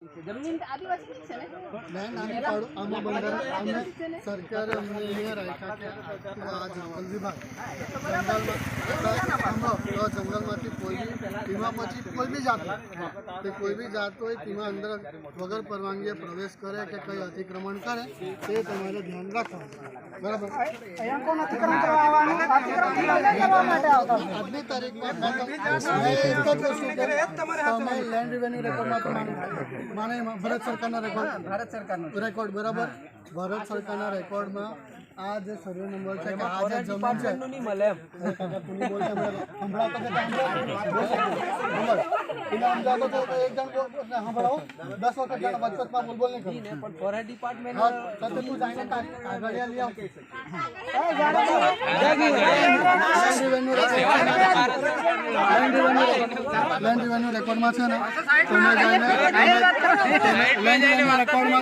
જમીન આદિવાસી છે ને નાની પાડું આમાં બંધારણ અમે સરકારે અમને અહીંયા રાખ્યા કે આ જંગલ વિભાગ જંગલમાંથી કોઈ બી એમાં પછી કોઈ બી જાત તે કોઈ બી જાત હોય તેમાં અંદર વગર પરવાનગીએ પ્રવેશ કરે કે કંઈ અતિક્રમણ કરે તે તમારે ધ્યાન રાખવાનું બરાબર। આજની તારીખમાં તમે લેન્ડ રેવન્યુ રેકોર્ડમાં माने भारत सरकार रेकॉर्ड बराबर भारत सरकार रेकॉर्ड में आज सर्वे नंबर है कि आज जमीन है नहीं મળે पुनी बोल के हमरा तो इनाम जातो तो एक जन को हमराओ 10 वक्त जन बचत में बोल नहीं करी पण फॉरेस्ट डिपार्टमेंट तो तू जाने कागड़िया ले आओ लैंड रेवेन्यू रेकॉर्ड में છે ને તમે જાઈને लैंड रेवेन्यू रेकॉर्ड में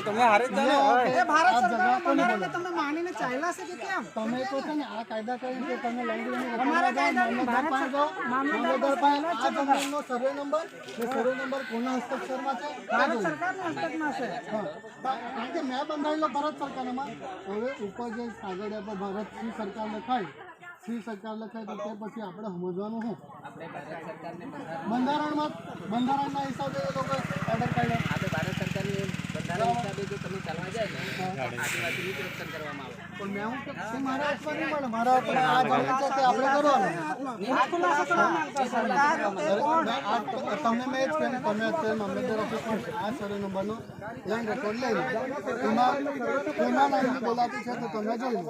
તમે હારે જ જાઓ એ ભારત સરકાર કોને બોલે તમે માનીને ચાલ્યા છે કે કેમ તમે તો છે ને આ કાયદા કરીને કે તમે લैंड रेवेन्यू અમારા મામલતદાર પાસે આ જમીનનો સર્વે નંબર એ સર્વે નંબર કોના હસ્તાક્ષરમાં છે ભારત સરકારના હસ્તકમાં છે હા કારણ કે મેં બંધાયેલો ભારત સરકારમાં હવે ઉપર જે કાગળિયા પર ભારત સરકાર લખાય श्री सरकार लखाय तो पी आप समझवा हूँ बंधारण हिसाब से ऑर्डर काढ़े आप भारत सरकार ने बंधारण हिसाब से जो चलवा जाए आदिवासी रक्षण करवामां आवे पण मैं हूं कि मारा हाथमां नहीं मळे मारा पर आ जमीन छे ते आपणे करवानो तमने मैं ज कहीने तमे અત્યારે મામલતદાર ઓફિસમાં આ સર્વે નંબરનો લેન્ડ રેકોર્ડ લઈ લો એમાં કોના નામની બોલાતી છે તો તમે જોઈ લો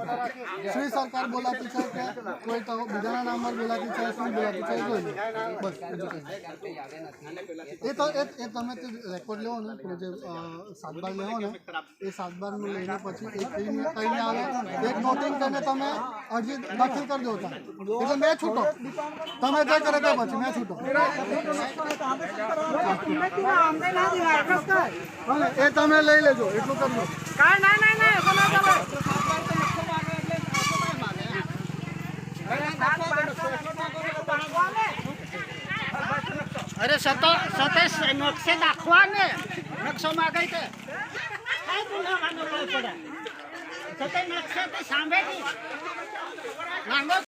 શ્રી સરકાર બોલાતી છે કે कोई तो बीजा नाम पर बोलाती है શું બોલાતી છે જોઈ લો બસ એ તો એ તમે તે રેકોર્ડ લેવો ને જે 7 બાર લેવો ને એ 7 બાર નું લઈને પછી એક કઈને આવે એક નોટિંગ કરીને તમે અરજી દાખલ કરી દો એટલે મેં છૂટો તમે જે કરે તે પછી મેં છૂટો એ તમે લઈ લેજો એટલું કરી લો કાઈ ના ના ના એકો ના ચાલે अरे सतेश नक्शे दाखवा ने नक्शो मागे ते काय तुला मानो पडे सतेश नक्शे ते सांभे की नांगो